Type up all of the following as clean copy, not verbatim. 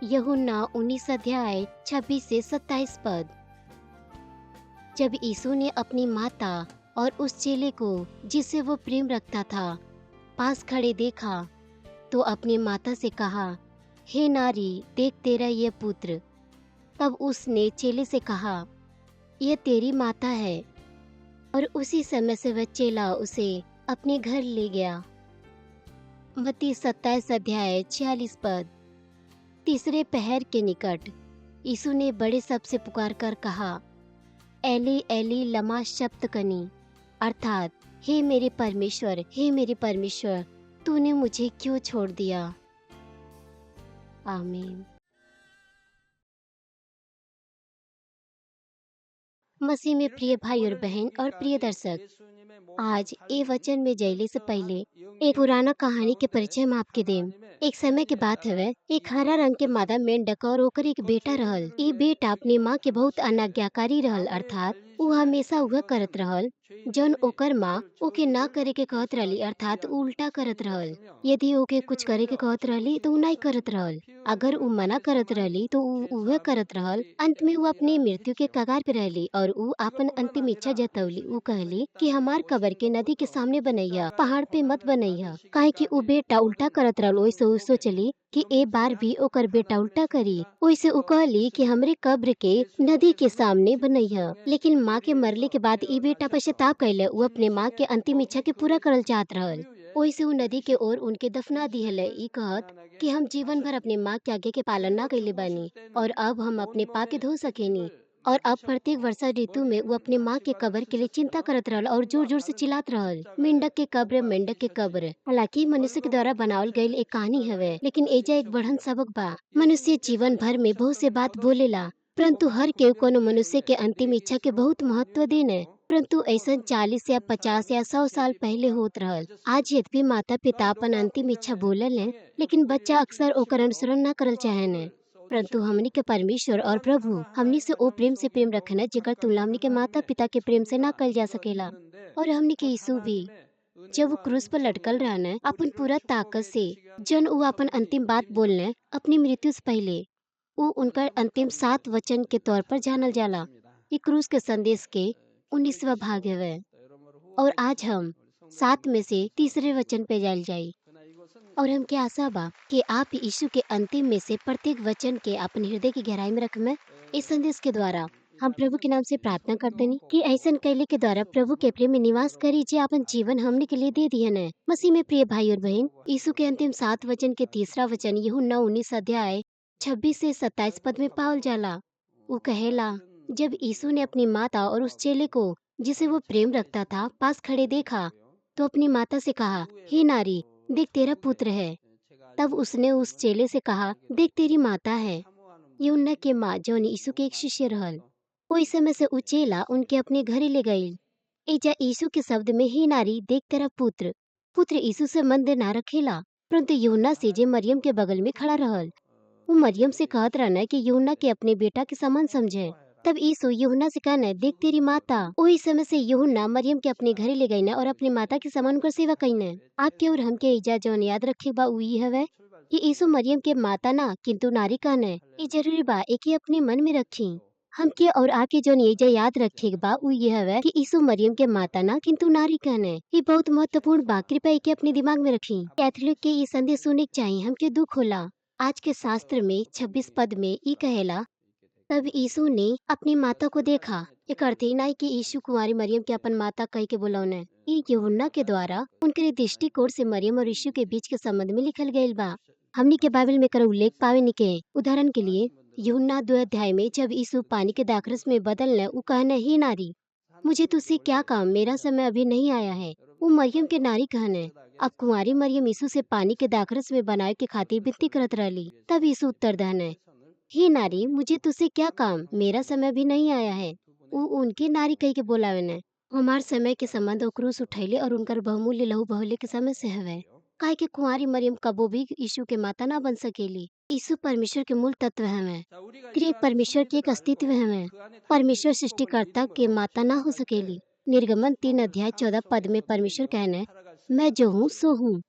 यूहन्ना 19 अध्याय 26 से 27 पद। जब यीशु ने अपनी माता और उस चेले को जिससे वो प्रेम रखता था पास खड़े देखा तो अपनी माता से कहा, हे नारी, देख तेरा ये पुत्र। तब उसने चेले से कहा, यह तेरी माता है। और उसी समय से वह चेला उसे अपने घर ले गया। मत्ती 27 अध्याय 46 पद। तीसरे पहर के निकट यीशु ने बड़े शब्द से पुकार कर कहा, एली एली लमा शप्तकनी, अर्थात हे मेरे परमेश्वर, हे मेरे परमेश्वर, तूने मुझे क्यों छोड़ दिया। आमीन। मसीह में प्रिय भाई और बहन और प्रिय दर्शक, आज ये वचन में जैले से पहले एक पुराना कहानी के परिचय हम आपके देम। एक समय के बात है, एक हरा रंग के मादा मेंढक और ओकर एक बेटा रहल। ये बेटा अपनी माँ के बहुत अनाज्ञाकारी रहल, अर्थात वो हमेशा वह करत रहल जौन ओकर माँ ओके ना करे के कहत रहली, अर्थात उल्टा करत रहल। यदि ओके कुछ करे के कहत रहली तो उ नहीं करत रहल। अगर उ मना करत रहली तो उ वह करत रहल। अंत में वो अपनी मृत्यु के कगार पे रहली और उ अपन अंतिम इच्छा जतवली। उ कहली कि हमार कब्र के नदी के सामने बनैया, पहाड़ पे मत बनैया, काहे कि उ बेटा उल्टा करत रहल। ओइसे उ सोचली कि ए बार भी ओकर बेटा उल्टा करी। ओइसे उ कहली कि हमरे कब्र के नदी के सामने बनैया। लेकिन माँ के मरले के बाद ई बेटा पश्चाताप कैले। उ अपने माँ के अंतिम इच्छा के पूरा करल चाहत रहल। ओइसे उ नदी के ओर उनके दफना दिहले, ई कहत कि हम जीवन भर अपने माँ के आज्ञा के पालन ना कैले बानी और अब हम अपने पाप के धो सकेनी। और अब प्रत्येक वर्षा ऋतु में वो अपने माँ के कब्र के लिए चिंता करत रहल और जोर जोर से चिल्लात रहल, मेंढक के कब्र, मेंढक के कब्र। हालांकि मनुष्य के द्वारा बनावल गईल एक कहानी हवे, लेकिन एजा एक बढ़न सबक बा। मनुष्य जीवन भर में बहुत से बात बोलेला, परंतु हर केहू कोनो मनुष्य के अंतिम इच्छा के बहुत महत्व देने। परंतु ऐसा 40 या 50 या 100 साल पहले होत रहल। आज यद्यपि माता पिता अपन अंतिम इच्छा बोलल है, लेकिन बच्चा अक्सर ओकर अनुसरण न करल चाहेने। परंतु हमनी के परमेश्वर और प्रभु हमनी से ओ प्रेम से प्रेम रखना जेकर तुलना हमनी के माता पिता के प्रेम से ना कल जा सकेला। और हमनी के यीशु भी जब वो क्रूस पर लटकल रहने अपन पूरा ताकत से जन वो अपन अंतिम बात बोलने अपनी मृत्यु से पहले, वो उनका अंतिम 7 वचन के तौर पर जानल जाला। ये क्रूस के संदेश के 19वां भाग है और आज हम 7 में से तीसरे वचन पे जाल जाई। और हमके आशा बा कि आप यीशु के अंतिम में से प्रत्येक वचन के अपने हृदय की गहराई में रखमे। इस संदेश के द्वारा हम प्रभु के नाम से प्रार्थना करते नहीं कि ऐसा कैले के द्वारा प्रभु के प्रेम में निवास करी जे अपन जीवन हमने के लिए दे दिए न। मसीह में प्रिय भाई और बहन, यीशु के अंतिम 7 वचन के तीसरा वचन यूहन्ना 19 अध्याय 26 से 27 पद में पावल जाला। वो कहेला, जब यीशु ने अपनी माता और उस चेले को जिसे वो प्रेम रखता था पास खड़े देखा तो अपनी माता से कहा, हे नारी, देख तेरा पुत्र है। तब उसने उस चेले से कहा, देख तेरी माता है। यूहन्ना के माँ जौन यीशु के एक शिष्य रहल। ओई समय से उ चेला उनके अपने घरे ले गईल। एजा यीशु के शब्द में ही नारी देख तेरा पुत्र। पुत्र यीशु से मंद ना रखेला, परंतु यूहन्ना से जे मरियम के बगल में खड़ा रहल। वो मरियम से कहत रहना कि यूहन्ना के अपने बेटा के समान समझे। तब यीशु यूहन्ना से कहना, देख तेरी माता। वही समय से यूहन्ना मरियम के अपने घरे ले गई ना और अपनी माता के समान उनकर सेवा कईने। आपके और हमके एजा जौन याद रखे बा उ ई हवे कि यीशु मरियम के माता ना किंतु नारी कहने। ये जरूरी बा एके अपने मन में रखी। हमके और आके जौन एजा याद रखे बा उ ये हवे कि यीशु मरियम के माता ना किंतु नारी कहने। ये बहुत महत्वपूर्ण बा, कृपया एके अपने दिमाग में रखी। कैथोलिक के ये संदेश सुने के चाहिए। हमके दुख होला आज के शास्त्र में 26 पद में ई कहेला, तब यीशु ने अपनी माता को देखा। एक अर्थ ही नहीं कि यीशु कुंवारी मरियम के अपन माता कह के बुलौने। ये यूहन्ना के द्वारा उनके दृष्टिकोण से मरियम और यीशु के बीच के संबंध में लिखल गईल बा। हमनी के बाइबल में कर उल्लेख पावे निके। उदाहरण के लिए यूहन्ना 2 अध्याय में जब यीशु पानी के दाखरस में बदलने उ कहने, ही नारी, मुझे तुझसे क्या काम, मेरा समय अभी नहीं आया है। वो मरियम के नारी कहने। अब कुंवारी मरियम यीशु से पानी के दाखरस में बनाए के खातिर विनती करत रहली। तब यीशु उत्तर दहने, हे नारी, मुझे तुझसे क्या काम, मेरा समय भी नहीं आया है। उ उनके नारी कह के बोलावे ने। हमार समय के संबंध क्रूस उठैले और उनकर बहुमूल्य लहू बहले के समय से हवे। काहे कि कुंवारी मरियम कबो भी यीशु के माता ना बन सकेली। यीशु परमेश्वर के मूल तत्व हवे। फिर परमेश्वर के एक अस्तित्व हवे। परमेश्वर सृष्टिकर्ता के माता ना हो सकेली। निर्गमन 3 अध्याय 14 पद में परमेश्वर कहने, मैं जो हूँ सो हूँ।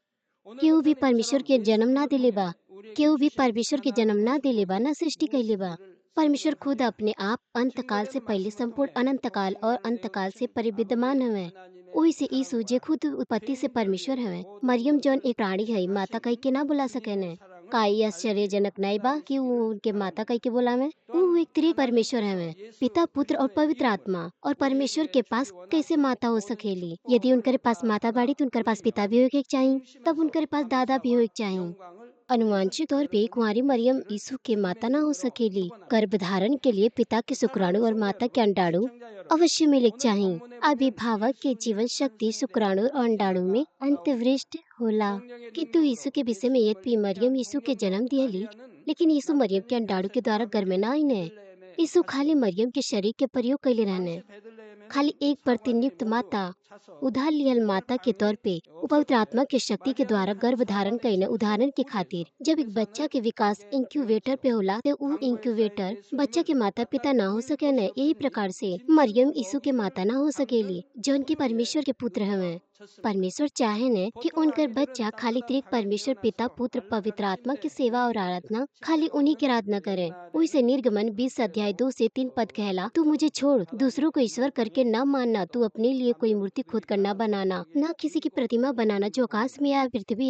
केहू भी परमेश्वर के जन्म ना दिले बा। केहू भी परमेश्वर के जन्म ना दिले बा ना सृष्टि कइले बा। परमेश्वर खुद अपने आप अंतकाल से पहले संपूर्ण अनंतकाल और अंतकाल से परिविद्यमान हवे। ओही से यीशु जे खुद उत्पत्ति से परमेश्वर हवे। मरियम जौन एक प्राणी है माता कह के ना बुला सकेने। का ई आश्चर्यजनक नहीं बा कि वो उनके माता कह के बुलावे। वो एक त्रि परमेश्वर हवे, पिता पुत्र और पवित्र आत्मा। और परमेश्वर के पास कैसे माता हो सकेली? यदि उनके पास माता बाड़ी तो उनके पास पिता भी होके के चाहिए, तब उनके पास दादा भी होके के चाहिए। अनुवांशिक तौर पे कुंवारी मरियम यीशु के माता ना हो सकेली। गर्भधारण के लिए पिता के शुक्राणु और माता के अंडाणु अवश्य मिले के चाहिए। अभिभावक के जीवन शक्ति शुक्राणु और अंडाणु में अंतर्वृष्ट होला। किंतु यीशु के विषय में यद्यपि मरियम यीशु के जन्म दियली, लेकिन यीशु मरियम के अंडाणु के द्वारा घर में ना आईने। यीशु खाली मरियम के शरीर के प्रयोग कैले रहने। खाली एक प्रतिनियुक्त माता, उधार लियल माता के तौर पे वो पवित्र आत्मा के शक्ति के द्वारा गर्भ धारण कईने। उदाहरण के खातिर जब एक बच्चा के विकास इंक्यूबेटर पे होला तो वो इंक्यूबेटर बच्चा के माता पिता ना हो सके न। यही प्रकार से मरियम यीशु के माता ना हो सकेली जौन की परमेश्वर के पुत्र हवे। परमेश्वर चाहे ने कि उनकर बच्चा खाली त्रिक परमेश्वर पिता पुत्र पवित्र आत्मा की सेवा और आराधना खाली उन्हीं की आराधना करे। उसे निर्गमन 20 अध्याय 2 से 3 पद कहला, तू मुझे छोड़ दूसरों को ईश्वर करके न मानना, तू अपने लिए कोई मूर्ति खुद कर न बनाना, न किसी की प्रतिमा बनाना जो आकाश में या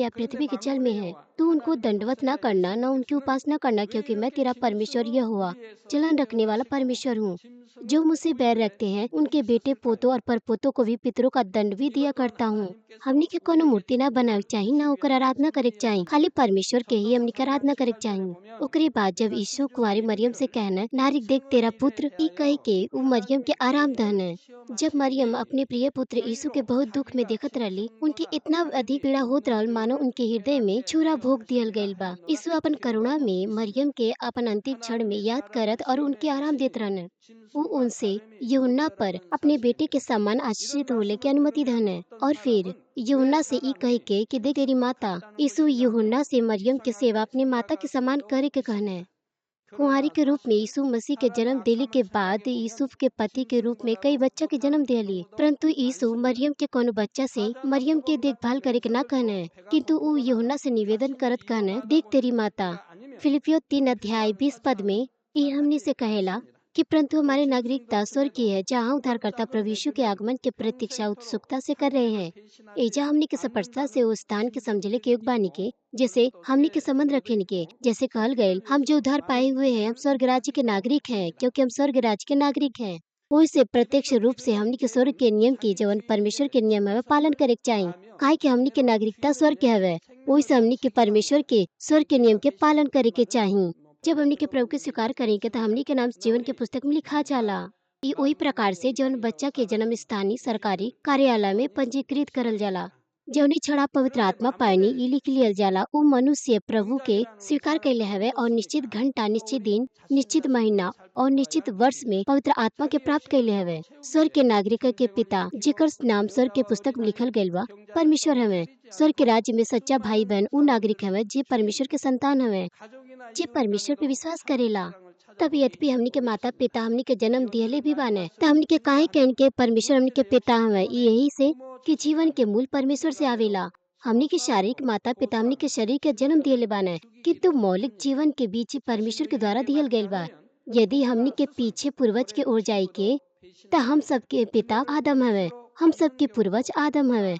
पृथ्वी के जल में है। तू उनको दंडवत न करना, न उनकी उपासना करना, क्योंकि मैं तेरा परमेश्वर यह हुआ जलन रखने वाला परमेश्वर हूँ। जो मुझसे बैर रखते हैं उनके बेटे पोतों और परपोतों को भी पितरों का दंड भी दिया करता हूँ। हमनी के कोनो मूर्ति ना बनावे चाहिए, ना ओकर आराधना करे के चाहिए, खाली परमेश्वर के ही हमनी के आराधना करे के चाहिए। ओकरे बाद जब यीशु कुंवारी मरियम से कहना, नारी देख तेरा पुत्र, ई कह के वो मरियम के आराम दहन है। जब मरियम अपने प्रिय पुत्र यीशु के बहुत दुख में देखत रहली, उनके इतना अधिक पीड़ा होत रहल मानो उनके हृदय में छुरा भोग दियल गइल बा। यीशु अपन करुणा में मरियम के अपन अंतिम क्षण में याद करत और उनके आराम देत रहने। वो उनसे यूहन्ना पर अपने बेटे के समान आश्रित होने की अनुमति धन है। और फिर यूहन्ना से ई कह के कि देख तेरी माता। यीशु यूहन्ना से मरियम की सेवा अपनी माता के समान करे के कहना है। कुंवारी के रूप में यीशु मसीह के जन्म देने के बाद यूसुफ के पति के रूप में कई बच्चा के जन्म दिली, परंतु यीशु मरियम के कोनो बच्चा से मरियम के देखभाल करे के ना कहना है, किंतु वो यूहन्ना से निवेदन करत कहना है, देख तेरी माता। फिलिपियो 3 अध्याय 20 पद में ये हमने से कहेला कि परंतु हमारे नागरिकता स्वर्ग की है, जहाँ उद्धारकर्ता प्रभु यीशु के आगमन की प्रतीक्षा उत्सुकता से कर रहे हैं। एजा हमने के सफलता से उस स्थान के समझले के योग बानी के, जैसे हमने के संबंध रखे के, जैसे कहल गए, हम जो उद्धार पाए हुए हैं हम स्वर्ग राज्य के नागरिक हैं, क्योंकि हम स्वर्ग राज्य के नागरिक हैं। से प्रत्यक्ष रूप से हमने के स्वर्ग के नियम की जवन परमेश्वर के नियम है पालन करे के चाहिए, काहे कि हमने के नागरिकता स्वर्ग के हवे। से हमने के परमेश्वर के स्वर्ग के नियम के पालन करे के चाहिए। जब हमने के प्रभु के स्वीकार करेंगे तो हमने के नाम जीवन के पुस्तक में लिखा जाला। ये वही प्रकार से जौन बच्चा के जन्म स्थानीय सरकारी कार्यालय में पंजीकृत करल जाला। जौनी छड़ा पवित्र आत्मा पानी ई लिख लियल जाला, वो मनुष्य प्रभु के स्वीकार कैले हवे और निश्चित घंटा, निश्चित दिन, निश्चित महीना और निश्चित वर्ष में पवित्र आत्मा के प्राप्त कैले हवे। स्वर्ग के नागरिक के पिता जेकर नाम स्वर्ग के पुस्तक में लिखल गइल बा परमेश्वर हवे। स्वर्ग के राज्य में सच्चा भाई बहन उ नागरिक हवे जे परमेश्वर के संतान हवे, जे परमेश्वर पे विश्वास करेला। तब यद्यपि हमनी के माता पिता हमनी के जन्म दिहले भी बाने, तो हमनी के काहे कहन के परमेश्वर हमनी के पिता हवे। यही से कि जीवन के मूल परमेश्वर से आवेला। हमनी के शारीरिक माता पिता हमनी के शरीर के जन्म दिहले बाने, किंतु मौलिक जीवन के बीच परमेश्वर के द्वारा दिहल गइल बा। यदि हमनी के पीछे पूर्वज के ओर जाए के, तो हम सबके पिता आदम हवे, हम सबके पूर्वज आदम हवे।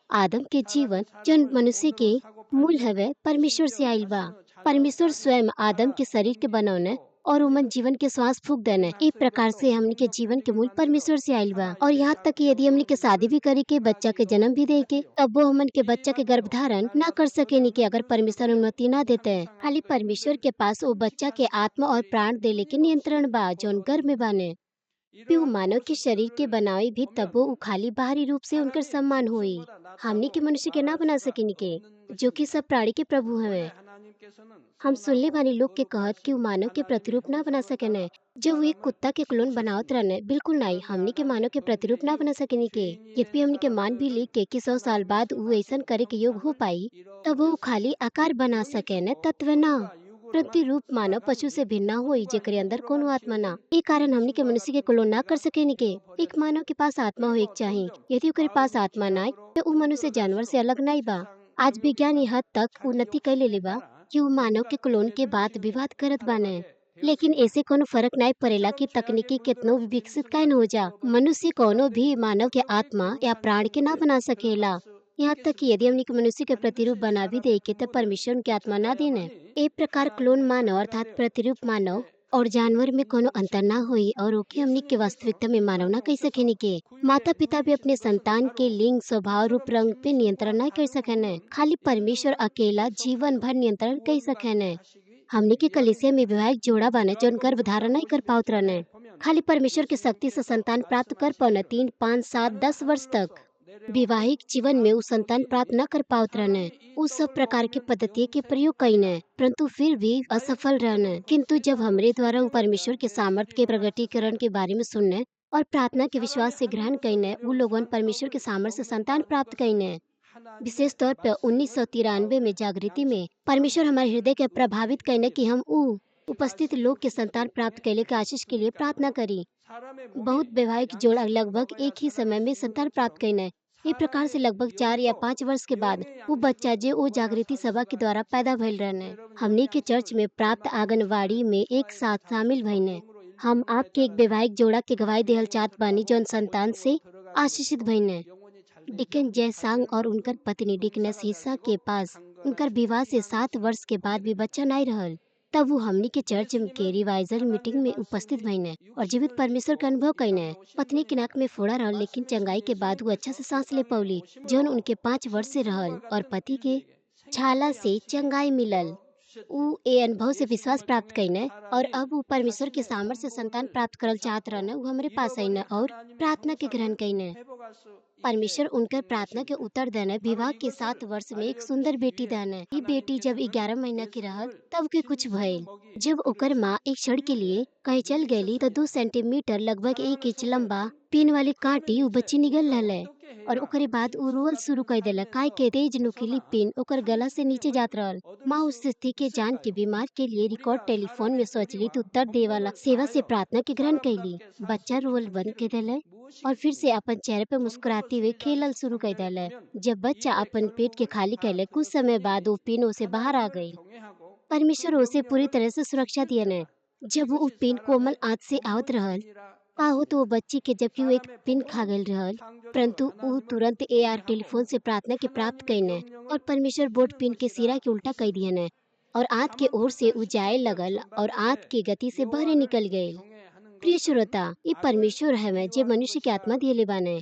आदम के जीवन जन मनुष्य के मूल हवे परमेश्वर से आइल बा। परमेश्वर स्वयं आदम के शरीर के बनौने और उमन जीवन के श्वास फूक देने। एक प्रकार से हमने के जीवन के मूल परमेश्वर से आइल बा। और यहाँ तक कि यदि हमने के शादी भी करे के, बच्चा के जन्म भी दे के, तब वो हमन के बच्चा के गर्भधारण ना कर सके नी के अगर परमेश्वर अनुमति ना देते हैं। खाली परमेश्वर के पास वो बच्चा के आत्मा और प्राण देले के नियंत्रण बा जौन गर्भ में बाने। फिर वो मानव के शरीर के बनावे भी तबो उ खाली बाहरी रूप से उनकर सम्मान होई। हमने के मनुष्य के ना बना सके के, जो कि सब प्राणी के प्रभु हवे। हम सुनले वाले लोग के कहत कि वो मानव के प्रतिरूप ना बना सकेने, जब वो एक कुत्ता के क्लोन बनावत रहने। बिल्कुल नहीं, हमने के मानव के प्रतिरूप ना बना सकेनी के। यद्यपि हमने के मान भी ली के कि 100 साल बाद वो ऐसा करे के योग हो पाई, तब वो खाली आकार बना सकेने, तत्व ना। प्रतिरूप मानव पशु से भिन्न होई जेकरे अंदर कोनो आत्मा ना। ए कारण हमनी के मनुष्य के क्लोन ना कर सकेनी के। एक मानव के पास आत्मा होए के चाहिए। यदि ओकरे पास आत्मा ना तो उ मनुष्य जानवर से अलग नहीं बा। आज विज्ञान हद तक उन्नति कैले ले बा कि वो मानव के क्लोन के बाद विवाद करत बाने। लेकिन ऐसे कोनो फर्क नहीं पड़ेला कि तकनीकी कितनो भी विकसित काहे न हो जा, मनुष्य कोनो भी मानव के आत्मा या प्राण के ना बना सकेला। यहाँ तक कि यदि हमनी के मनुष्य के प्रतिरूप बना भी दे के, तो परमेश्वर उनके आत्मा ना देने। ए प्रकार क्लोन मानव अर्थात प्रतिरूप मानव और जानवर में कोनो अंतर ना होई, और ओके हमनी के वास्तविकता में मानव ना कह सकेनी के। माता पिता भी अपने संतान के लिंग, स्वभाव, रूप, रंग पे नियंत्रण नहीं कर सकेने। खाली परमेश्वर अकेला जीवन भर नियंत्रण कर सकेने। हमनी के कलीसिया में वैवाहिक जोड़ा बाने जौन गर्भ धारण नहीं कर पावत रहने। खाली परमेश्वर की शक्ति से संतान प्राप्त कर पाने 3, 5, 7, 10 वर्ष तक वैवाहिक जीवन में उ संतान प्राप्त न कर पावत रहने। उ सब प्रकार के पद्धति के प्रयोग कईने, परंतु फिर भी असफल रहने। किंतु जब हमरे द्वारा उ परमेश्वर के सामर्थ्य के प्रगटीकरण के बारे में सुनने और प्रार्थना के विश्वास से ग्रहण कईने, उ लोगन परमेश्वर के सामर्थ्य से संतान प्राप्त कईने। विशेष तौर पर 1993 में जागृति में परमेश्वर हमारे हृदय के प्रभावित कईने कि हम उ उपस्थित लोग के संतान प्राप्त कैले के आशीष के लिए प्रार्थना करी। बहुत वैवाहिक जोड़ा लगभग एक ही समय में संतान प्राप्त कईने। इस प्रकार से लगभग 4 या 5 वर्ष के बाद वो बच्चा जे वो जागृति सभा के द्वारा पैदा भइल रहने, हमनी के चर्च में प्राप्त आंगनवाड़ी में एक साथ शामिल भइने। हम आपके एक वैवाहिक जोड़ा के गवाही देहल चाहत बानी जौन संतान से आशीषित भइने। डिकन जयसांग और उनकर पत्नी डिकनेस हिस्सा के पास उनकर विवाह से 7 वर्ष के बाद भी बच्चा नहीं रहल। तब वो हमनी के चर्च के रिवाइजल मीटिंग में उपस्थित भइने और जीवित परमेश्वर का अनुभव कईने। पत्नी के नाक में फोड़ा रहल, लेकिन चंगाई के बाद वो अच्छा से सांस ले पौली जौन उनके 5 वर्ष से रहल, और पति के छाला से चंगाई मिलल। उ ए अनुभव से विश्वास प्राप्त कईने और अब वो परमेश्वर के सामर्थ्य से संतान प्राप्त करल चाहत रहने। वो हमरे पास आईने और प्रार्थना के ग्रहण कईने। परमेश्वर उनकर प्रार्थना के उत्तर देने। विवाह के 7 वर्ष में एक सुंदर बेटी देने। ये बेटी जब 11 महीना की रहल तब के कुछ भइल। जब ओकर माँ एक क्षण के लिए कहीं चल गईली तो 2 सेंटीमीटर लगभग 1 इंच लंबा पिन वाली कांटी उ बच्ची निकल रहले, और ओकरे बाद उ रोल शुरू कर देला काहे के तेज नुकीली पिन ओकर गला से नीचे जात रहल। माँ उस स्थिति के जान के बीमार के लिए रिकॉर्ड टेलीफोन में स्वचालित उत्तर दे वाला सेवा से प्रार्थना के ग्रहण कैली। बच्चा रोल बंद कर देले और फिर से अपन चेहरे पे मुस्कुराते हुए खेलल शुरू कर देले। जब बच्चा अपन पेट के खाली कैले, कुछ समय बाद वो पिन से बाहर आ गई। परमेश्वर उसे पूरी तरह से सुरक्षा दियने। जब वो पिन कोमल आंच से आवत रहल का हो तो वो बच्ची के जबकि वो एक पिन खा गल रहल, परंतु वो तुरंत एआर टेलीफोन से प्रार्थना के प्राप्त कईने और परमेश्वर बोर्ड पिन के सिरा के उल्टा कर दियने और आंत के ओर से उ जाए लगल और आंत की गति से बहरे निकल गए। प्रिय श्रोता, ये परमेश्वर हमें जे मनुष्य के आत्मा दिए बाने।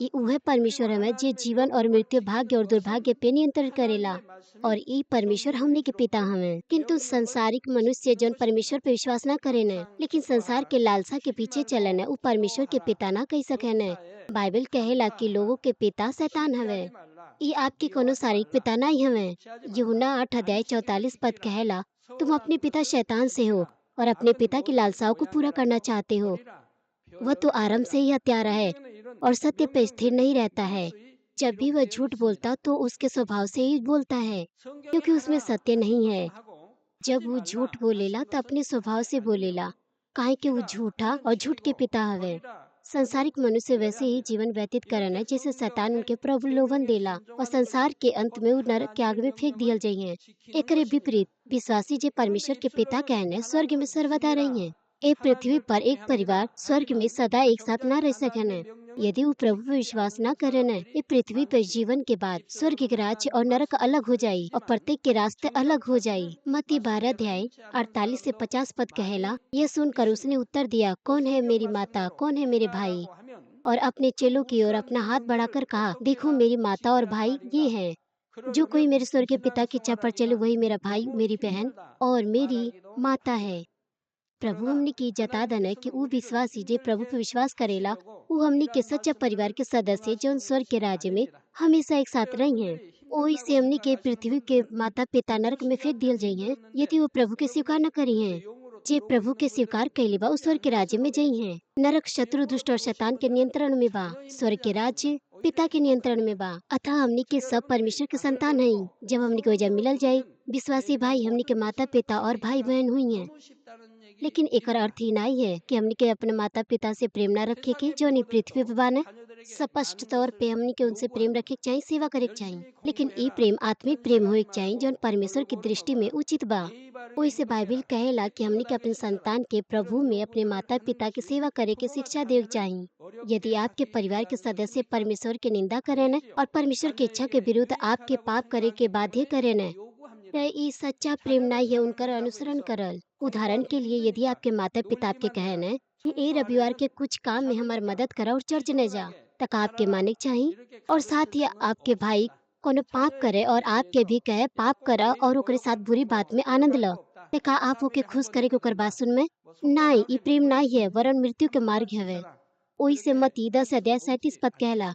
ये उहे परमेश्वर हमें जे जीवन और मृत्यु, भाग्य और दुर्भाग्य पे नियंत्रण करेला, और ये परमेश्वर हमने के पिता हमें। किंतु संसारिक मनुष्य जौन परमेश्वर पे विश्वास न करे ने, लेकिन संसार के लालसा के पीछे चले ने, उ परमेश्वर के पिता ना कह सके ने। बाइबल कहेला कि लोगों के पिता शैतान हवे। ये आपके कोनो शारीरिक पिता नहीं हवे। यूहन्ना 8 अध्याय 44 पद कहेला, तुम अपने पिता शैतान से हो और अपने पिता की लालसाओं को पूरा करना चाहते हो। वह तो आरंभ से ही हत्यारा है और सत्य पे स्थिर नहीं रहता है। जब भी वह झूठ बोलता तो उसके स्वभाव से ही बोलता है, क्योंकि उसमें सत्य नहीं है। जब वो झूठ बोलेला तो अपने स्वभाव से बोलेला, काहे कि वो झूठा और झूठ के पिता हवे। संसारिक मनुष्य वैसे ही जीवन व्यतीत करन है जैसे शैतान उनके प्रलोभन देला, और संसार के अंत में वो नरक के आग में फेंक दियल जाइए। एकरे विपरीत विश्वासी जे परमेश्वर के पिता कहने स्वर्ग में सर्वदा रही है। ए पृथ्वी पर एक परिवार स्वर्ग में सदा एक साथ न रह सकन। यदि वो प्रभु पे विश्वास न करे न, ये पृथ्वी पर जीवन के बाद स्वर्ग के राज्य और नरक अलग हो जाई और प्रत्येक के रास्ते अलग हो जाई। मत्ती 12 अध्याय 48 से 50 पद कहेला, यह सुनकर उसने उत्तर दिया, कौन है मेरी माता, कौन है मेरे भाई? और अपने चेलों की ओर अपना हाथ बढ़ाकर कहा, देखो मेरी माता और भाई ये हैं। जो कोई मेरे स्वर्गीय पिता की इच्छा पर चले वही मेरा भाई, मेरी बहन और मेरी माता है। प्रभु हमने की जता दन कि उ विश्वासी जे प्रभु पे विश्वास करेला, उ हमने के सच्चा परिवार के सदस्य जो स्वर्ग के राज्य में हमेशा एक साथ रही हैं। ओही से हमने के पृथ्वी के माता पिता नरक में फेंक दियल जाई हैं यदि वो प्रभु के स्वीकार न करी हैं। जे प्रभु के स्वीकार कैले बा स्वर्ग के राज्य में जाई हैं। नरक शत्रु, दुष्ट और शैतान के नियंत्रण में बा, स्वर्ग के राज्य पिता के नियंत्रण में बा। अतः हमने के सब परमेश्वर के संतान हैं। जब हमने को जब मिलल जाये, विश्वासी भाई हमने के माता पिता और भाई बहन हुई हैं। लेकिन एकर अर्थ ही नहीं है कि हमनी के अपने माता पिता से प्रेम ना रखे के जो नी पृथ्वी पे बाने। स्पष्ट तौर पे हमनी के उनसे प्रेम रखे के चाहिए, सेवा करे के चाहिए, लेकिन ई प्रेम आत्मिक प्रेम होए के चाहिए जौन परमेश्वर की दृष्टि में उचित बा। ओइसे बाइबिल कहेला कि हमनी के अपने संतान के प्रभु में अपने माता पिता की सेवा करे के शिक्षा देवे के चाहिए। यदि आपके परिवार के सदस्य परमेश्वर की निंदा करे न और परमेश्वर की इच्छा के विरुद्ध आपके पाप करे के बाध्य करे न, त ई सच्चा प्रेम नहीं है उनकर अनुसरण करल। उदाहरण के लिए यदि आपके माता पिता आपके कहे न कि ए रविवार के कुछ काम में हमार मदद करा और चर्च न जा, तक आपके माने के चाहिए। और साथ ही आपके भाई कोनो पाप करे और आपके भी कहे पाप करा और ओकरे साथ बुरी बात में आनंद ल, ते का आप ओके खुश करे के ओकर बात सुन में? नहीं, ई प्रेम नहीं है वरन मृत्यु के मार्ग हवे। ओही से मत्ती 10 अध्याय 37 पद कहला,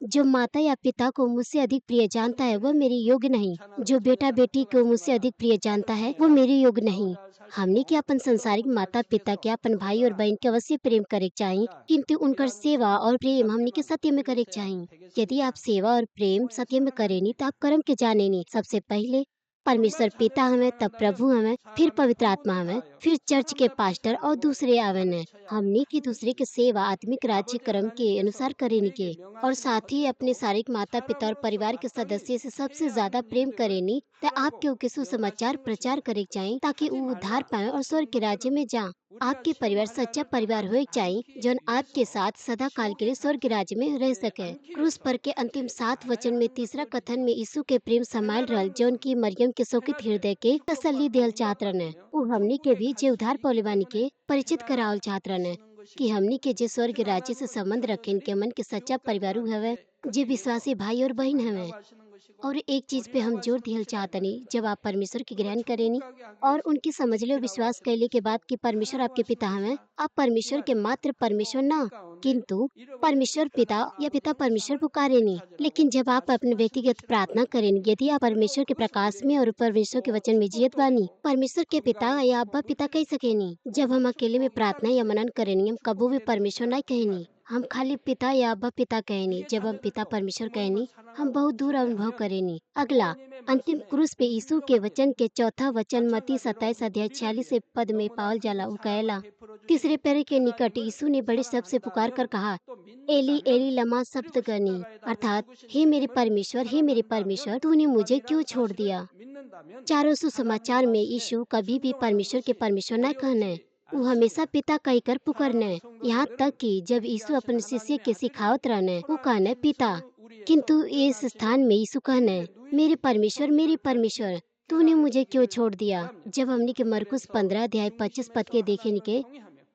जो माता या पिता को मुझसे अधिक प्रिय जानता है वह मेरी योग्य नहीं, जो बेटा बेटी को मुझसे अधिक प्रिय जानता है वो मेरी योग्य नहीं। हमने के अपन संसारिक माता पिता के अपन भाई और बहन के अवश्य प्रेम करे के चाहिए, किंतु उनकर सेवा और प्रेम हमने के सत्य में करे के चाहिए। यदि आप सेवा और प्रेम सत्य में करेनी तो आप कर्म के जाने नी। सबसे पहले परमेश्वर पिता हमें, तब प्रभु हमें, फिर पवित्र आत्मा हमें, फिर चर्च के पास्टर और दूसरे आवे ने। हमने की दूसरे के सेवा आत्मिक राज्य कर्म के अनुसार करेनी के और साथ ही अपने शारीरिक माता पिता और परिवार के सदस्य से सबसे ज्यादा प्रेम करेनी। तो आपके ओके सुसमाचार प्रचार करे के चाहिए ताकि वो उद्धार पाए और स्वर्ग के राज्य में जा। आपके परिवार सच्चा परिवार होए के चाहिए जौन आपके साथ सदा काल के लिए स्वर्ग के राज्य में रह सके। क्रूस पर के अंतिम 7 वचन में तीसरा कथन में यीशु के प्रेम समायल रहल जौन की मरियम के शोकित हृदय के तसल्ली देल चाहत रहने। वो हमनी के भी जे उद्धार पौले वानी के परिचित करावल चाहत रहने कि हमनी के जे स्वर्ग राज्य से संबंध रखें के मन के सच्चा परिवार हवे, जे विश्वासी भाई और बहन हवे। और एक चीज पे हम जोर दिहल चाहतनी, जब आप परमेश्वर की ग्रहण करेनी और उनकी समझले और विश्वास कैले के बाद कि परमेश्वर आपके पिता हमें, आप परमेश्वर के मात्र परमेश्वर ना किंतु परमेश्वर पिता या पिता परमेश्वर पुकारेनी। लेकिन जब आप अपने व्यक्तिगत प्रार्थना करेनी, यदि आप परमेश्वर के प्रकाश में और परमेश्वर के वचन में जियत बानी, परमेश्वर के पिता या अब्बा पिता कह सकेनी। जब हम अकेले में प्रार्थना या मनन करेनी, हम कबू भी परमेश्वर नहीं कहनी, हम खाली पिता या अब्बा पिता कहनी। जब हम पिता परमेश्वर कहनी, हम बहुत दूर अनुभव करेनी। अगला अंतिम क्रूस पे यीशु के वचन के चौथा वचन मत्ती 27 अध्याय 46 पद में पावल जाला। वो कहला, तीसरे पैरे के निकट यीशु ने बड़े शब्द से पुकार कर कहा, एली एली लमा सबतगनी, अर्थात हे मेरे परमेश्वर, हे मेरे परमेश्वर, तूने मुझे क्यों छोड़ दिया। चारों सुसमाचार में यीशु कभी भी परमेश्वर के परमेश्वर न कहने, वो हमेशा पिता कहकर पुकारने। यहाँ तक कि जब यीशु अपने शिष्य के सिखावत रहने, वो कहने पिता। किंतु इस स्थान में यीशु कहने, मेरे परमेश्वर, तूने मुझे क्यों छोड़ दिया। जब हमने के मरकुस 15 अध्याय 25 पद के देखे निके,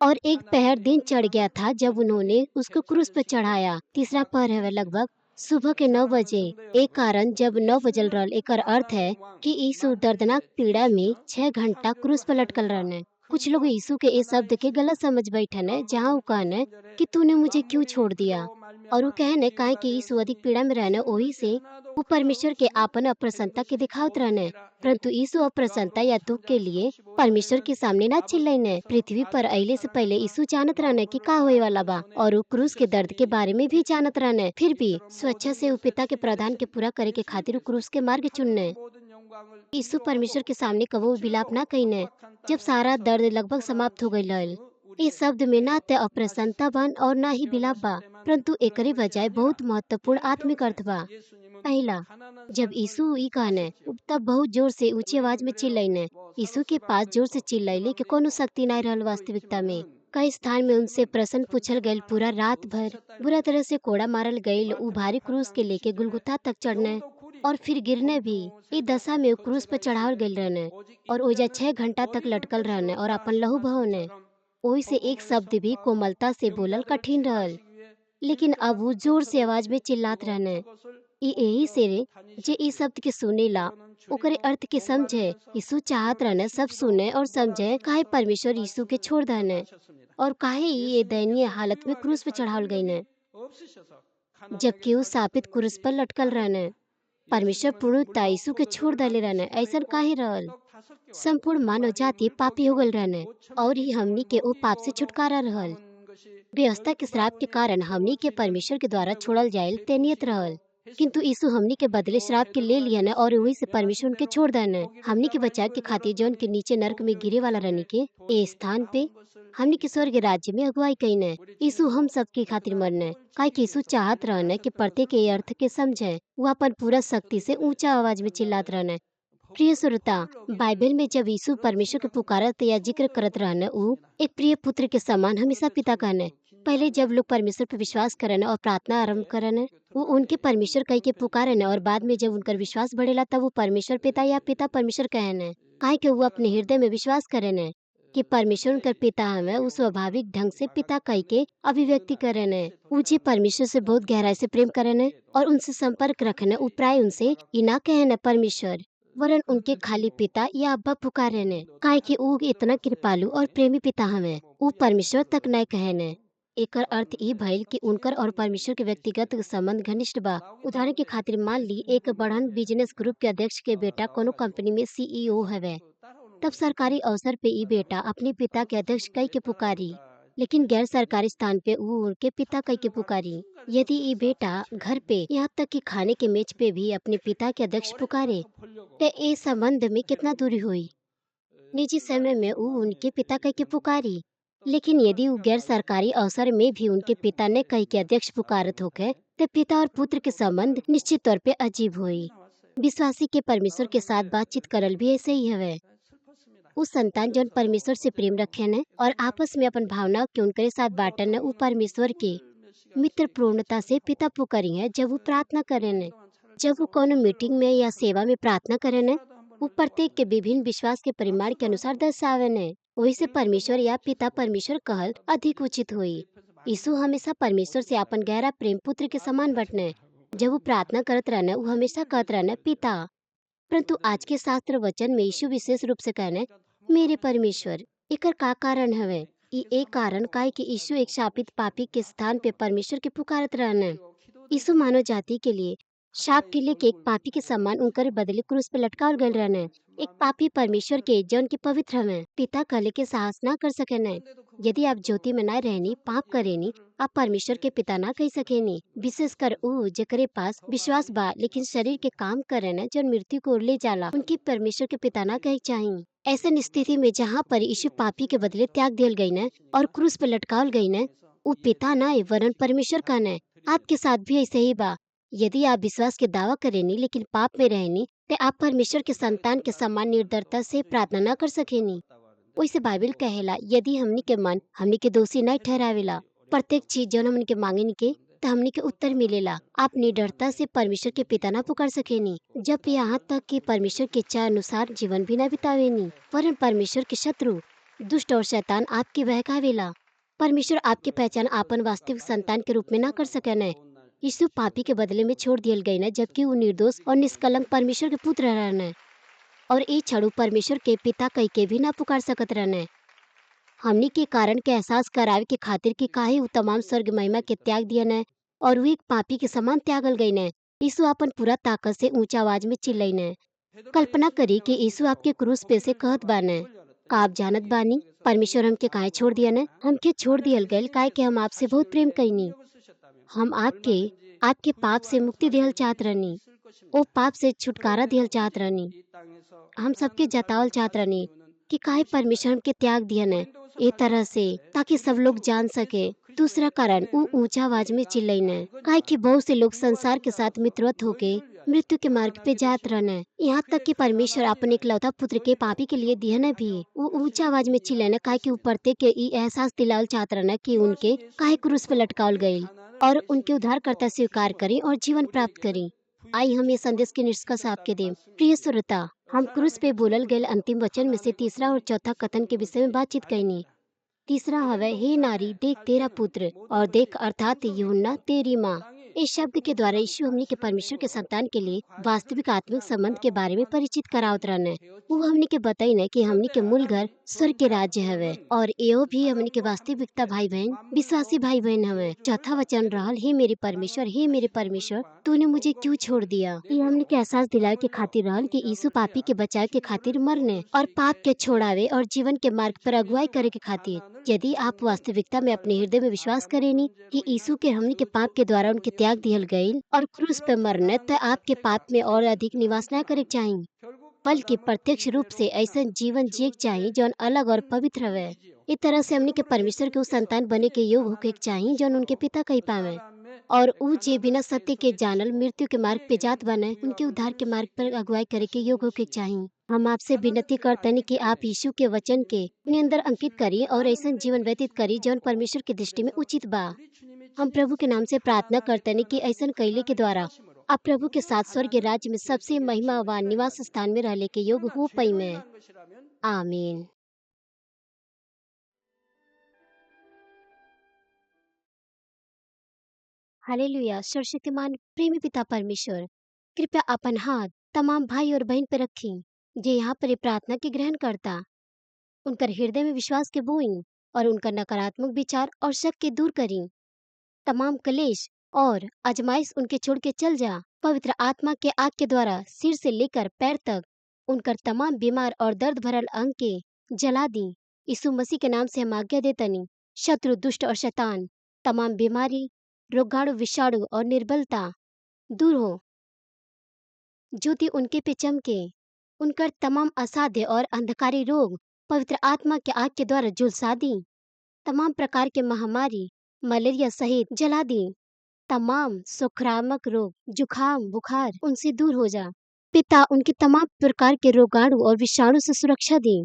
और एक पहर दिन चढ़ गया था जब उन्होंने उसको क्रूस पर चढ़ाया। तीसरा पहर है लगभग सुबह के 9 बजे। एक कारण जब 9 बजल रहल, एकर अर्थ है कि यीशु दर्दनाक पीड़ा में 6 घंटा क्रूस पर लटकल रहने। कुछ लोग यीशु के इस शब्द के गलत समझ बैठन है, जहाँ वो कहने कि तूने मुझे क्यों छोड़ दिया, और वो कहने काहे कि यीशु अधिक पीड़ा में रहने, वही से वो परमेश्वर के आपन अप्रसन्नता के दिखावत रहने। परंतु यीशु अप्रसन्नता या दुख के लिए परमेश्वर के सामने ना चिल्लाने। पृथ्वी पर अइले से पहले यीशु जानत रहने कि का होए वाला बा, और वो क्रूस के दर्द के बारे में भी जानत रहने। फिर भी स्वेच्छा से वो पिता के प्रधान के पूरा करे के खातिर वो क्रूस के मार्ग चुनने। यीशु परमेश्वर के सामने कबो विलाप ना कईने जब सारा दर्द लगभग समाप्त हो गई रहल। इस शब्द में ना ते अप्रसन्नता बन और ना ही विलाप बा, परंतु एकरे बजाय बहुत महत्वपूर्ण आत्मिक अर्थ बा। पहला, जब यीशु ई कहने तब बहुत जोर से ऊंची आवाज में चिल्लाइने। यीशु के पास जोर से चिल्लाइले के कोनो शक्ति नहीं रहल। वास्तविकता में कई स्थान में उनसे प्रश्न पूछल गयल। पूरा रात भर बुरा तरह से कोड़ा मारल गयल। उ भारी क्रूस के लेके गुलगुता तक चढ़ने और फिर गिरने भी। इस दशा में क्रूस पर चढ़ावल गयल रहने और ओजा 6 घंटा तक लटकल रहने और अपन लहू बहने। ओही से एक शब्द भी कोमलता से बोलल कठिन रहल, लेकिन अब वो जोर से आवाज में चिल्लात रहने। यही से रे जे ई शब्द के सुनेला ओकरे अर्थ के समझे। यीशु चाहत रहने सब सुने और समझे काहे परमेश्वर यीशु के छोड़ दने और काहे ये दयनीय हालत में क्रूस पे चढ़ावल गईने, जबकि वो साबित क्रूस पर लटकल रहने। परमेश्वर पूर्णतः यीशु के छोड़ दले रहने। ऐसा काहे रहल। संपूर्ण मानव जाति पापी हो गल रहने और ही हमनी के ओ पाप से छुटकारा रहल। व्यवस्था के श्राप के कारण हमनी के परमेश्वर के द्वारा छोड़ल जायल ते नियत रहल। किंतु यीशु हमनी के बदले श्राप के ले लिया न और वही से परमेश्वर उनके छोड़ देना हमनी के बचाव के खातिर जौन के नीचे नरक में गिरे वाला रहने के ए स्थान पे हमनी के स्वर्ग राज्य में अगुवाई कई न यीशु हम सबके खातिर मरना काहे कि यीशु चाहत रहना कि प्रत्येक ये अर्थ के समझे वो अपन पूरा शक्ति से ऊंचा आवाज में चिल्लात रहना। प्रिय श्रोता, बाइबल में जब यीशु परमेश्वर के पुकारत या जिक्र करत रहना ऊ एक प्रिय पुत्र के समान हमेशा पिता कहना। पहले जब लोग परमेश्वर पर विश्वास करन और प्रार्थना आरंभ करन वो उनके परमेश्वर कह के पुकारन और बाद में जब उनकर विश्वास बढ़ेला तब वो परमेश्वर पिता या पिता परमेश्वर कहन काहे कि वो अपने हृदय में विश्वास करन कि परमेश्वर उनकर पिता हमें वो स्वाभाविक ढंग से पिता कह के अभिव्यक्ति करन ऊ जी परमेश्वर से बहुत गहराई से प्रेम करन और उनसे संपर्क रखन ऊ प्राय उनसे ये ना कहन परमेश्वर वरन उनके खाली पिता या अब्बा पुकारे ने काहे कि ऊ इतना कृपालु और प्रेमी पिता हमें ऊ परमेश्वर तक न कहने। एकर अर्थ ई भइल कि उनकर और परमेश्वर के व्यक्तिगत संबंध घनिष्ठ बा। उदाहरण के खातिर मान ली एक बड़हन बिजनेस ग्रुप के अध्यक्ष के बेटा कोनो कंपनी में सीईओ हवे तब सरकारी अवसर पे ई बेटा अपने पिता के अध्यक्ष कई के पुकारी लेकिन गैर सरकारी स्थान पे वो उनके पिता कई के पुकारी। यदि ये बेटा घर पे यहाँ तक कि खाने के मेज पे भी अपने पिता के अध्यक्ष पुकारे तो ए संबंध में कितना दूरी हुई। निजी समय में वो उनके पिता कह के पुकारी लेकिन यदि वो गैर सरकारी अवसर में भी उनके पिता ने कह के अध्यक्ष पुकारत होके तो पिता और पुत्र के संबंध निश्चित तौर पे अजीब हुई। विश्वासी के परमेश्वर के साथ बातचीत करल भी ऐसे ही हवे। उस संतान जौन परमेश्वर से प्रेम रखे न और आपस में अपन भावना के उनके साथ बांटन वो परमेश्वर के मित्र पूर्णता से पिता पुकारी है। जब वो प्रार्थना करे न जब वो कोनो मीटिंग में या सेवा में प्रार्थना करे न वो प्रत्येक के विभिन्न विश्वास के परिमाण के अनुसार दर्शावे न वही से परमेश्वर या पिता परमेश्वर कहल अधिक उचित हुई। यीशु हमेशा परमेश्वर से अपन गहरा प्रेम पुत्र के समान बटने जब वो प्रार्थना करत रहना वो हमेशा कहत रहना पिता। परंतु आज के शास्त्र वचन में यीशु विशेष रूप से कहने मेरे परमेश्वर। एकर का कारण हवे ई एक कारण काहे कि यीशु एक शापित पापी के स्थान पे परमेश्वर के पुकारत रहना। यीशु मानव जाति के लिए शाप के लिए एक पापी के समान उनकर बदले क्रूस पे लटकावल गल रहना। एक पापी परमेश्वर के जौन के पवित्र हमें पिता कहले के साहस ना कर सके न। यदि आप ज्योति में ना रहनी पाप करेनी आप परमेश्वर के पिता ना कह सकेनी। विशेषकर ऊ जेकरे पास विश्वास बा लेकिन शरीर के काम करे न जौन मृत्यु को ले जाला उनकी परमेश्वर के पिता ना कह चाहिए। ऐसे स्थिति में जहाँ पर यीशु पापी के बदले त्याग दियल गई न और क्रूस पे लटकावल गई न वो पिता ना वरन परमेश्वर का न। आपके साथ भी ऐसे ही बा। यदि आप विश्वास के दावा करेनी लेकिन पाप में रहनी तो आप परमेश्वर के संतान के समान निर्दरता से प्रार्थना न कर सकेनी। वैसे बाइबल कहेला यदि हमनी के मन हमनी के दोषी नहीं ठहरावेला प्रत्येक चीज जौन हमनी के मांगेनी के तो हमनी के उत्तर मिलेला। आप निडरता से परमेश्वर के पिता ना पुकार सकेनी जब यहाँ तक कि परमेश्वर की इच्छा अनुसार जीवन भी ना बितावेनी वरन परमेश्वर के शत्रु दुष्ट और शैतान आपके बहकावेला। परमेश्वर आपकी पहचान आपन वास्तविक संतान के रूप में ना कर सके न। यीशु पापी के बदले में छोड़ दियल गई न जबकि वो निर्दोष और निष्कलंक परमेश्वर के पुत्र रहने और ये छड़ू परमेश्वर के पिता कह के भी ना पुकार सकत रहने। हमनी के कारण के एहसास करावे के खातिर कि काहे वो तमाम स्वर्ग महिमा के त्याग दिया न और वो एक पापी के समान त्यागल गई न। यीशु अपन पूरा ताकत से ऊंचा आवाज में चिल्लाई न। कल्पना करी कि यीशु आपके क्रूस पे से कहत बाने का आप जानत बानी परमेश्वर हमके काहे छोड़ दिया न। हमके छोड़ दियल गयल काहे कि हम आपसे बहुत प्रेम कईनी। हम आपके आपके पाप से मुक्ति दियल चाहत रहनी ओ पाप से छुटकारा दियल चाहत रहनी। हम सबके जतावल चाहत रहनी कि काहे परमेश्वर हमके त्याग दिया न ए तरह से ताकि सब लोग जान सके। दूसरा कारण वो ऊंचा आवाज में चिल्लाई न काहे कि बहुत से लोग संसार के साथ मित्रवत होके मृत्यु के मार्ग पे जात रहने। यहाँ तक कि परमेश्वर अपने इकलौता पुत्र के पापी के लिए दिया न भी वो ऊंचा आवाज में चिल्लाई न काहे कि वो प्रत्येक के ई एहसास दिलावल चाहत रहना कि उनके काहे क्रूस पे लटकावल गई और उनके उद्धारकर्ता स्वीकार करी और जीवन प्राप्त करी। आई हम ये संदेश के निष्कर्ष आपके दें। प्रिय श्रोता, हम क्रूस पे बोलल गए अंतिम वचन में से तीसरा और चौथा कथन के विषय में बातचीत कईनी। तीसरा हवे हे नारी देख तेरा पुत्र और देख अर्थात यूहन्ना तेरी माँ। इस शब्द के द्वारा यीशु हमनी के परमेश्वर के संतान के लिए वास्तविक आत्मिक संबंध के बारे में परिचित करावत रहने। वो हमनी के बताई न कि हमनी के मूल घर स्वर्ग के राज्य हवे और एओ भी हमनी के वास्तविकता भाई बहन विश्वासी भाई बहन हवे। चौथा वचन रहल हे मेरे परमेश्वर तूने मुझे क्यों छोड़ दिया। ये हमनी के एहसास दिलाए के खातिर रहल कि यीशु पापी के बचाव के खातिर मरने और पाप के छोड़ावे और जीवन के मार्ग पर अगुवाई करे के खातिर। यदि आप वास्तविकता में अपने हृदय में विश्वास करेनी कि यीशु के हमनी के पाप के द्वारा उनके त्याग दिहल गईल और क्रूस पे मरने त आपके पाप में और अधिक निवास ना करे के चाही, बल्कि प्रत्यक्ष रूप से ऐसा जीवन जिए के चाही जौन अलग और पवित्र हवे। इस तरह से हमनी के परमेश्वर के उ संतान बने के योग्य होके के चाही जौन उनके पिता कही पावे। और ऊ जे बिना सत्य के जानल मृत्यु के मार्ग पे जात बने उनके उद्धार के मार्ग पर अगुवाई करे के योग्य होके के चाही। हम आपसे विनती करतनी कि आप यीशु के वचन के अपने अंदर अंकित करी और ऐसा जीवन व्यतीत करी जौन परमेश्वर के दृष्टि में उचित बा। हम प्रभु के नाम से प्रार्थना करतनी कि ऐसा कैले के द्वारा आप प्रभु के साथ स्वर्ग राज्य में सबसे महिमावान निवास स्थान में रहले के योग्य हो पई में। आमीन। हालेलुया। सर्वशक्तिमान प्रेमी पिता परमेश्वर, कृपया अपन हाथ तमाम भाई और बहन पे रखी जे यहाँ पर ये प्रार्थना के ग्रहण करता। उनकर हृदय में विश्वास के बोई और उनका नकारात्मक विचार और शक के दूर करी। तमाम क्लेश और आजमाइश उनके छोड़ के चल जा। पवित्र आत्मा के आग के द्वारा सिर से लेकर पैर तक उनकर तमाम बीमार और दर्द भरल अंग के जला दी। यीशु मसीह के नाम से हम आज्ञा देतनी, शत्रु दुष्ट और शैतान तमाम बीमारी, रोगाणु, विषाणु और निर्बलता दूर हो। ज्योति उनके पे चमके। उनकर तमाम असाध्य और अंधकारी रोग पवित्र आत्मा के आग के द्वारा झुलसा दी। तमाम प्रकार के महामारी, मलेरिया सहित जला दी। तमाम संक्रामक रोग, जुखाम, बुखार उनसे दूर हो जा। पिता उनके तमाम प्रकार के रोगाणु और विषाणु से सुरक्षा दी।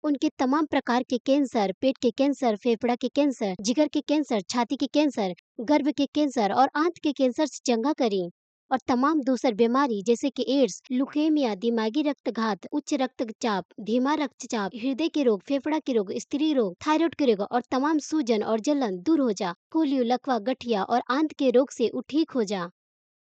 उनके तमाम प्रकार के कैंसर, पेट के कैंसर, फेफड़ा के कैंसर, जिगर के कैंसर, छाती के कैंसर, गर्भ के कैंसर और आंत के कैंसर से चंगा करी। और तमाम दूसर बीमारी जैसे कि एड्स, लुकेमिया, दिमागी रक्तघात, उच्च रक्तचाप, धीमा रक्तचाप, हृदय के रोग, फेफड़ा के रोग, स्त्री रोग, थायराइड के रोग और तमाम सूजन और जलन दूर हो जा। पोलियो, लकवा, गठिया और आंत के रोग से उ ठीक हो जा।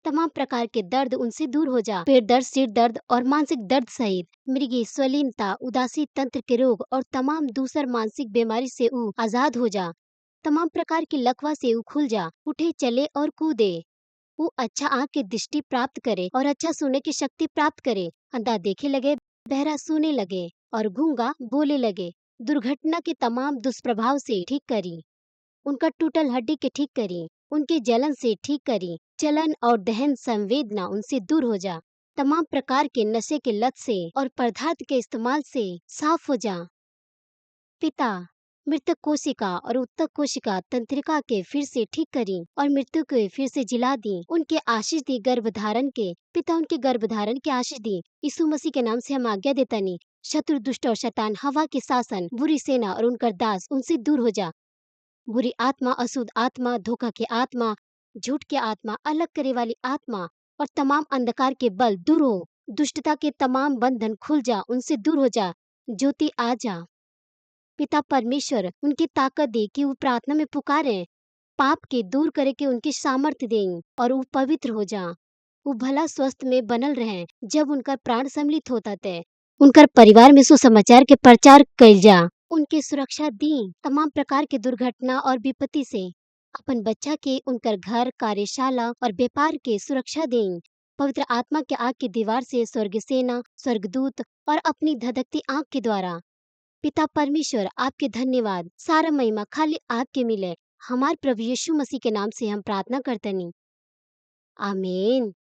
तमाम प्रकार के दर्द उनसे दूर हो जा। पेट दर्द, सिर दर्द और मानसिक दर्द सहित मृगी, स्वलीनता, उदासी तंत्र के रोग और तमाम दूसर मानसिक बीमारी से ऊ आजाद हो जा। तमाम प्रकार की लकवा से ऊ खुल जा, उठे, चले और कूदे। वो अच्छा आँख की दृष्टि प्राप्त करे और अच्छा सुनने की शक्ति प्राप्त करे। अंधा देखे लगे, बहरा सुने लगे और गूंगा बोले लगे। दुर्घटना के तमाम दुष्प्रभाव से ठीक करी। उनका टूटल हड्डी के ठीक करी। उनके जलन से ठीक करी। जलन और दहन संवेदना उनसे दूर हो जा। तमाम प्रकार के नशे के लत से और पदार्थ के इस्तेमाल से साफ हो जा। पिता, मृतक कोशिका और उत्तक कोशिका तंत्रिका के फिर से ठीक करी और मृत्यु के फिर से जिला दी। उनके आशीष दी गर्भधारण के। पिता उनके गर्भधारण के आशीष दी। यीशु मसीह के नाम से हम आज्ञा देतानी, शत्रु, दुष्ट और शैतान, हवा के शासन, बुरी सेना और उनकर दास उनसे दूर हो जा। बुरी आत्मा, अशुद्ध आत्मा, धोखा की आत्मा, झूठ की आत्मा, अलग करे वाली आत्मा और तमाम अंधकार के बल दूर हो। दुष्टता के तमाम बंधन खुल जा, उनसे दूर हो जा। ज्योति आ जा। पिता परमेश्वर उनकी ताकत दे कि वो प्रार्थना में पुकारे। पाप के दूर करे के उनकी सामर्थ्य दें और वो पवित्र हो जा। वो भला स्वस्थ में बनल रहे जब उनका प्राण सम्मिलित होता थे। उनकर परिवार में सुसमाचार के प्रचार कैल जा। उनके सुरक्षा दी तमाम प्रकार के दुर्घटना और विपत्ति से। अपन बच्चा के उनकर घर, कार्यशाला और व्यापार के सुरक्षा दें। पवित्र आत्मा के आग की दीवार से स्वर्ग सेना, स्वर्गदूत और अपनी धधकती आंख के द्वारा। पिता परमेश्वर, आपके धन्यवाद। सारा महिमा खाली आपके मिले। हमारे प्रभु यीशु मसीह के नाम से हम प्रार्थना करते नहीं। आमीन।